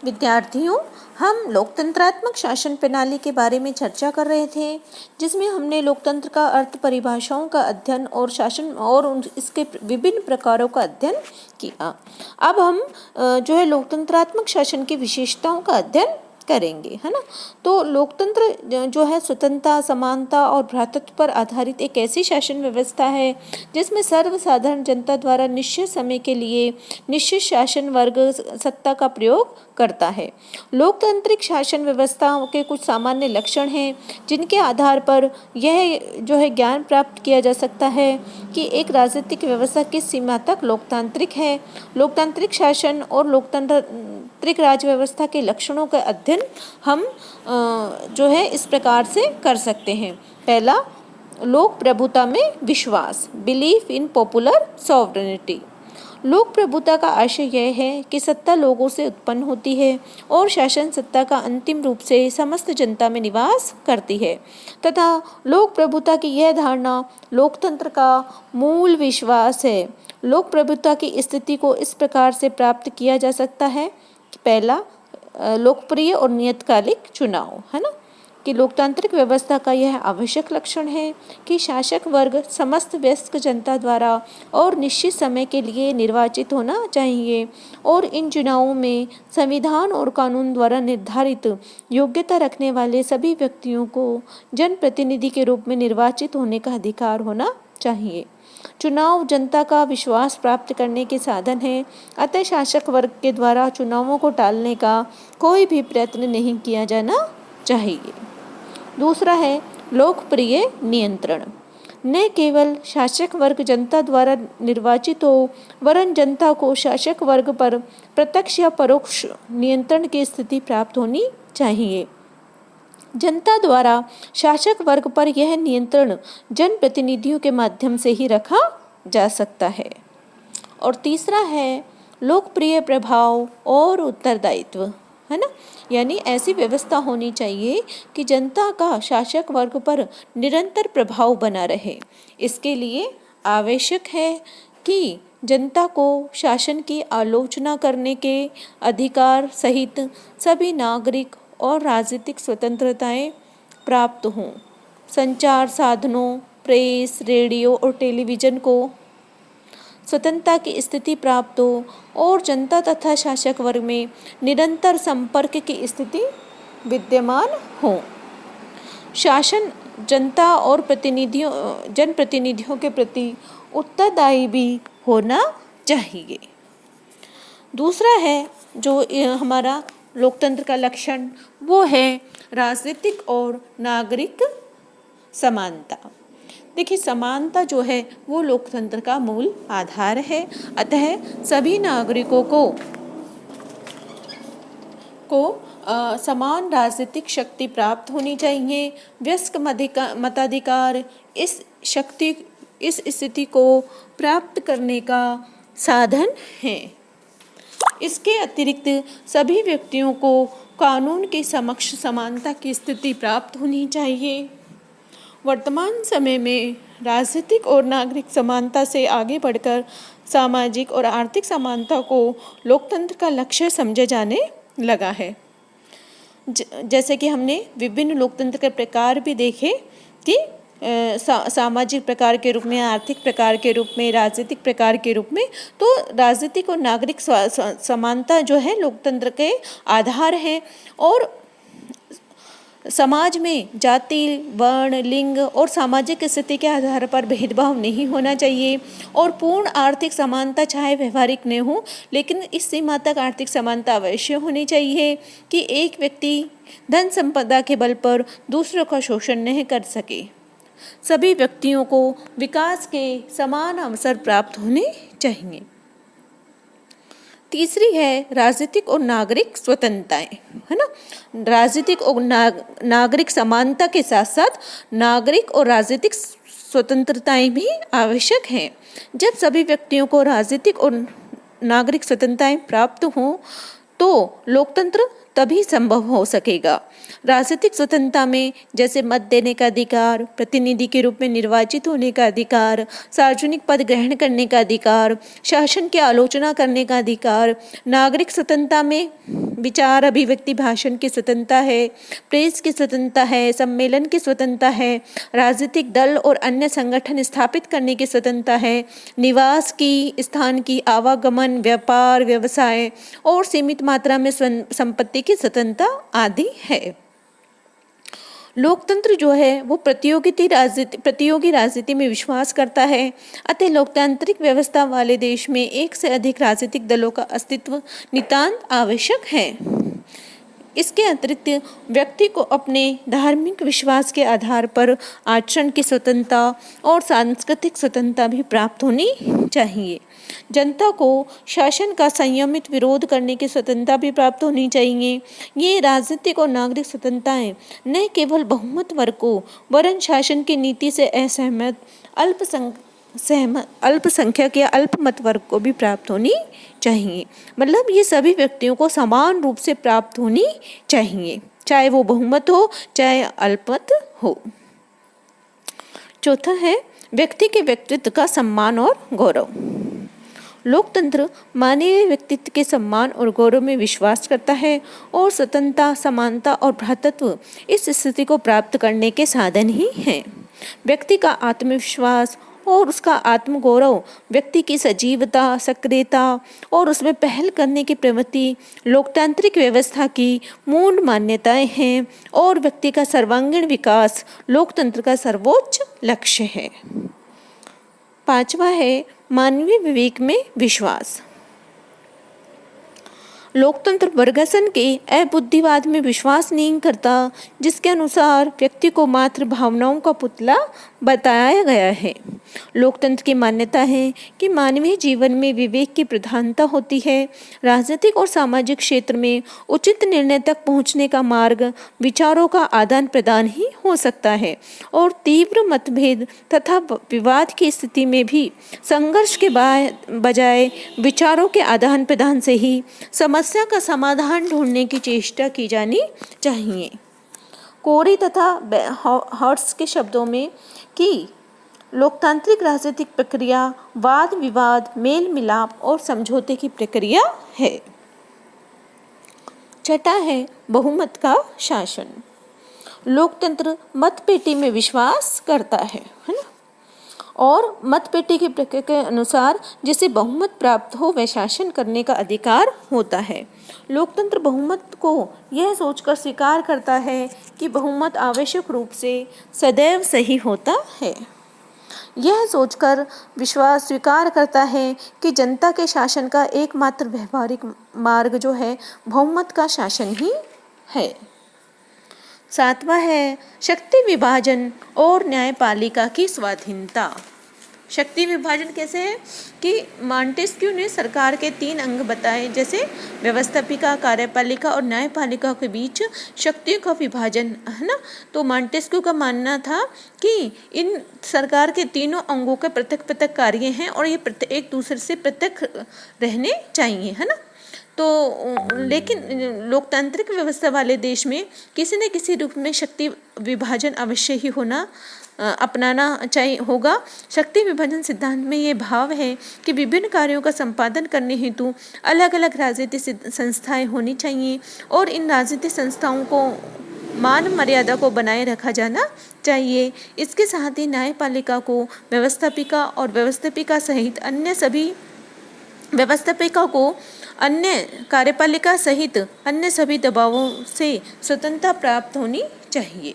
विद्यार्थियों, हम लोकतंत्रात्मक शासन प्रणाली के बारे में चर्चा कर रहे थे, जिसमें हमने लोकतंत्र का अर्थ, परिभाषाओं का अध्ययन और शासन और इसके विभिन्न प्रकारों का अध्ययन किया। अब हम लोकतंत्रात्मक शासन की विशेषताओं का अध्ययन करेंगे, है ना। तो लोकतंत्र जो है स्वतंत्रता, समानता और भ्रातृत्व पर आधारित एक ऐसी शासन व्यवस्था है जिसमें सर्वसाधारण जनता द्वारा निश्चित समय के लिए निश्चित शासन वर्ग सत्ता का प्रयोग करता है। लोकतांत्रिक शासन व्यवस्थाओं के कुछ सामान्य लक्षण हैं जिनके आधार पर यह ज्ञान प्राप्त किया जा सकता है कि एक राजनीतिक व्यवस्था किस सीमा तक लोकतांत्रिक है। लोकतांत्रिक शासन और लोकतांत्रिक राज्य व्यवस्था के लक्षणों का अध्ययन हम इस प्रकार से कर सकते हैं। पहला, लोक प्रभुता में विश्वास, बिलीफ इन पॉपुलर सॉवरेनिटी। लोक प्रभुता का आशय यह है कि सत्ता लोगों से उत्पन्न होती है और शासन सत्ता का अंतिम रूप से समस्त जनता में निवास करती है, तथा लोक प्रभुता की यह धारणा लोकतंत्र का मूल विश्वास है। लोक प्रभुता की स्थिति को इस प्रकार से प्राप्त किया जा सकता है कि पहला, लोकप्रिय और नियतकालिक चुनाव, है ना, कि लोकतांत्रिक व्यवस्था का यह आवश्यक लक्षण है कि शासक वर्ग समस्त वयस्क जनता द्वारा और निश्चित समय के लिए निर्वाचित होना चाहिए और इन चुनावों में संविधान और कानून द्वारा निर्धारित योग्यता रखने वाले सभी व्यक्तियों को जनप्रतिनिधि के रूप में निर्वाचित होने का अधिकार होना चाहिए। चुनाव जनता का विश्वास प्राप्त करने के साधन है, अतः शासक वर्ग के द्वारा चुनावों को टालने का कोई भी प्रयत्न नहीं किया जाना चाहिए। दूसरा है लोकप्रिय नियंत्रण। न केवल शासक वर्ग जनता द्वारा निर्वाचित हो, वरन जनता को शासक वर्ग पर प्रत्यक्ष या परोक्ष नियंत्रण की स्थिति प्राप्त होनी चाहिए। जनता द्वारा शासक वर्ग पर यह नियंत्रण जनप्रतिनिधियों के माध्यम से ही रखा जा सकता है। और तीसरा है लोकप्रिय प्रभाव और उत्तरदायित्व, है ना, यानी ऐसी व्यवस्था होनी चाहिए कि जनता का शासक वर्ग पर निरंतर प्रभाव बना रहे। इसके लिए आवश्यक है कि जनता को शासन की आलोचना करने के अधिकार सहित सभी नागरिक और राजनीतिक स्वतंत्रताएं प्राप्त हों। संचार साधनों, प्रेस, रेडियो और टेलीविज़न को स्वतंत्रता की स्थिति प्राप्त हो और जनता तथा शासक वर्ग में निरंतर संपर्क की स्थिति विद्यमान हो। शासन जनता और जनप्रतिनिधियों के प्रति उत्तरदायी भी होना चाहिए। दूसरा है जो हमारा लोकतंत्र का लक्षण, वो है राजनीतिक और नागरिक समानता। देखिए, समानता जो है वो लोकतंत्र का मूल आधार है, अतः सभी नागरिकों को समान राजनीतिक शक्ति प्राप्त होनी चाहिए। वयस्क मताधिकार इस स्थिति को प्राप्त करने का साधन है। इसके अतिरिक्त सभी व्यक्तियों को कानून के समक्ष समानता की स्थिति प्राप्त होनी चाहिए। वर्तमान समय में राजनीतिक और नागरिक समानता से आगे बढ़कर सामाजिक और आर्थिक समानता को लोकतंत्र का लक्ष्य समझा जाने लगा है। जैसे कि हमने विभिन्न लोकतंत्र के प्रकार भी देखे कि सामाजिक प्रकार के रूप में, आर्थिक प्रकार के रूप में, राजनीतिक प्रकार के रूप में। तो राजनीतिक और नागरिक समानता जो है लोकतंत्र के आधार है और समाज में जाति, वर्ण, लिंग और सामाजिक स्थिति के आधार पर भेदभाव नहीं होना चाहिए और पूर्ण आर्थिक समानता चाहे व्यवहारिक न हो, लेकिन इस सीमा तक आर्थिक समानता अवश्य होनी चाहिए कि एक व्यक्ति धन संपदा के बल पर दूसरों का शोषण नहीं कर सके। सभी व्यक्तियों को विकास के समान अवसर प्राप्त होने चाहिए। तीसरी है राजनीतिक और नागरिक स्वतंत्रताएं, है ना। राजनीतिक और नागरिक समानता के साथ साथ नागरिक और राजनीतिक स्वतंत्रताएं भी आवश्यक हैं। जब सभी व्यक्तियों को राजनीतिक और नागरिक स्वतंत्रताएं प्राप्त हों तो लोकतंत्र तभी संभव हो सकेगा। राजनीतिक स्वतंत्रता में जैसे मत देने का अधिकार, प्रतिनिधि के रूप में निर्वाचित होने का अधिकार, सार्वजनिक पद ग्रहण करने का अधिकार, शासन की आलोचना करने का अधिकार। नागरिक स्वतंत्रता में विचार अभिव्यक्ति भाषण की स्वतंत्रता है, प्रेस की स्वतंत्रता है, सम्मेलन की स्वतंत्रता है, राजनीतिक दल और अन्य संगठन स्थापित करने की स्वतंत्रता है, निवास की, स्थान की, आवागमन, व्यापार, व्यवसाय और सीमित मात्रा में संपत्ति की स्वतंत्रता आदि है। लोकतंत्र जो है वो प्रतियोगी राजनीति में विश्वास करता है। अतः लोकतांत्रिक व्यवस्था वाले देश में एक से अधिक राजनीतिक दलों का अस्तित्व नितांत आवश्यक है। इसके अतिरिक्त व्यक्ति को अपने धार्मिक विश्वास के आधार पर आचरण की स्वतंत्रता और सांस्कृतिक स्वतंत्रता भी प्राप्त होनी चाहिए। जनता को शासन का संयमित विरोध करने की स्वतंत्रता भी प्राप्त होनी चाहिए। ये राजनीतिक और नागरिक स्वतंत्रताएं न केवल बहुमत वर्ग को वरन शासन की नीति से असहमत अल्पसंख्यक या अल्पमत वर्ग को भी प्राप्त होनी चाहिए। मतलब ये सभी व्यक्तियों को समान रूप से प्राप्त होनी चाहिए, चाहे वो बहुमत हो चाहे अल्पमत हो। चौथा है व्यक्ति के व्यक्तित्व का सम्मान और गौरव। लोकतंत्र मानवीय व्यक्तित्व के सम्मान और गौरव में विश्वास करता है और स्वतंत्रता, समानता और भ्रातृत्व इस स्थिति को प्राप्त करने के साधन ही हैं। व्यक्ति का आत्मविश्वास और उसका आत्मगौरव व्यक्ति की सजीवता, सक्रियता और उसमें पहल करने की प्रवृत्ति लोकतांत्रिक व्यवस्था की मूल मान्यताएं हैं और व्यक्ति का सर्वांगीण विकास लोकतंत्र का सर्वोच्च लक्ष्य है। पांचवा है मानवीय विवेक में विश्वास। लोकतंत्र वर्गासन के अबुद्धिवाद में विश्वास नहीं करता, जिसके अनुसार व्यक्ति को मात्र भावनाओं का पुतला बताया गया है। लोकतंत्र की मान्यता है कि मानवीय जीवन में विवेक की प्रधानता होती है। राजनीतिक और सामाजिक क्षेत्र में उचित निर्णय तक पहुंचने का मार्ग विचारों का आदान प्रदान ही हो सकता है और तीव्र मतभेद तथा विवाद की स्थिति में भी संघर्ष के बजाय विचारों के आदान प्रदान से ही समस्या का समाधान ढूंढने की चेष्टा की जानी चाहिए। कोरी तथा हॉर्स के शब्दों में कि लोकतांत्रिक राजनीतिक प्रक्रिया वाद विवाद, मेल मिलाप और समझौते की प्रक्रिया है। छठा है बहुमत का शासन। लोकतंत्र मतपेटी में विश्वास करता है ना, और मतपेटी की प्रक्रिया के अनुसार जिसे बहुमत प्राप्त हो वह शासन करने का अधिकार होता है। लोकतंत्र बहुमत को यह सोचकर स्वीकार करता है कि बहुमत आवश्यक रूप से सदैव सही होता है। यह सोचकर विश्वास स्वीकार करता है कि जनता के शासन का एकमात्र व्यवहारिक मार्ग जो है बहुमत का शासन ही है। सातवां है शक्ति विभाजन और न्यायपालिका की स्वाधीनता। शक्ति विभाजन कैसे है कि मॉन्टेस्क्यू ने सरकार के 3 अंग बताए, जैसे व्यवस्थापिका, कार्यपालिका और न्यायपालिका के बीच शक्तियों का विभाजन, है ना। तो मॉन्टेस्क्यू का मानना था कि इन सरकार के तीनों अंगों के पृथक पृथक कार्य हैं और ये एक दूसरे से पृथक रहने चाहिए, है ना। तो लेकिन लोकतांत्रिक व्यवस्था वाले देश में किसी न किसी रूप में शक्ति विभाजन अवश्य ही अपनाना चाहिए होगा। शक्ति विभाजन सिद्धांत में ये भाव है कि विभिन्न कार्यों का संपादन करने हेतु अलग अलग राजनीतिक संस्थाएं होनी चाहिए और इन राजनीतिक संस्थाओं को मान मर्यादा को बनाए रखा जाना चाहिए। इसके साथ ही न्यायपालिका को व्यवस्थापिका और व्यवस्थापिका सहित अन्य सभी व्यवस्थापिका को अन्य कार्यपालिका सहित अन्य सभी दबावों से स्वतंत्रता प्राप्त होनी चाहिए,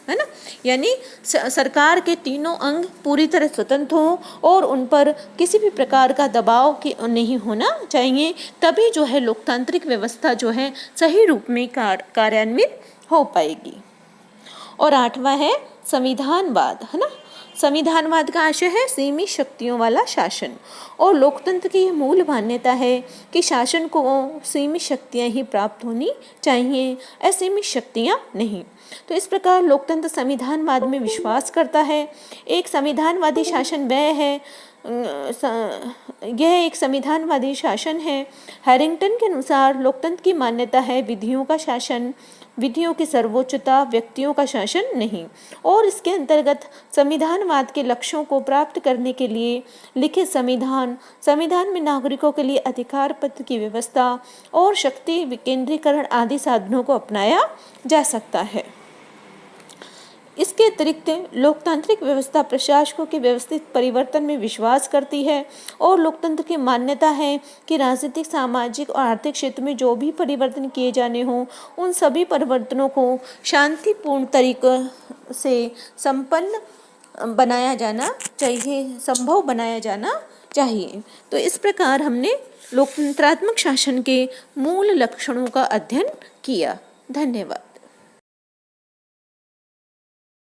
है ना। यानी सरकार के तीनों अंग पूरी तरह स्वतंत्र हों और उन पर किसी भी प्रकार का दबाव नहीं होना चाहिए, तभी जो है लोकतांत्रिक व्यवस्था जो है सही रूप में कार्यान्वित हो पाएगी। और आठवां है संविधानवाद, है ना। संविधानवाद का आशय है सीमित शक्तियों वाला शासन, और लोकतंत्र की यह मूल मान्यता है कि शासन को सीमित शक्तियां ही प्राप्त होनी चाहिए, असीमित शक्तियां नहीं। तो इस प्रकार लोकतंत्र संविधानवाद में विश्वास करता है। एक संविधानवादी शासन वह है यह एक संविधानवादी शासन है। हैरिंगटन के अनुसार लोकतंत्र की मान्यता है विधियों का शासन, विधियों की सर्वोच्चता, व्यक्तियों का शासन नहीं। और इसके अंतर्गत संविधानवाद के लक्ष्यों को प्राप्त करने के लिए लिखित संविधान में नागरिकों के लिए अधिकार पत्र की व्यवस्था और शक्ति विकेंद्रीकरण आदि साधनों को अपनाया जा सकता है। इसके अतिरिक्त लोकतांत्रिक व्यवस्था प्रशासकों के व्यवस्थित परिवर्तन में विश्वास करती है और लोकतंत्र की मान्यता है कि राजनीतिक, सामाजिक और आर्थिक क्षेत्र में जो भी परिवर्तन किए जाने हों, उन सभी परिवर्तनों को शांतिपूर्ण तरीके से संभव बनाया जाना चाहिए। तो इस प्रकार हमने लोकतंत्रात्मक शासन के मूल लक्षणों का अध्ययन किया। धन्यवाद।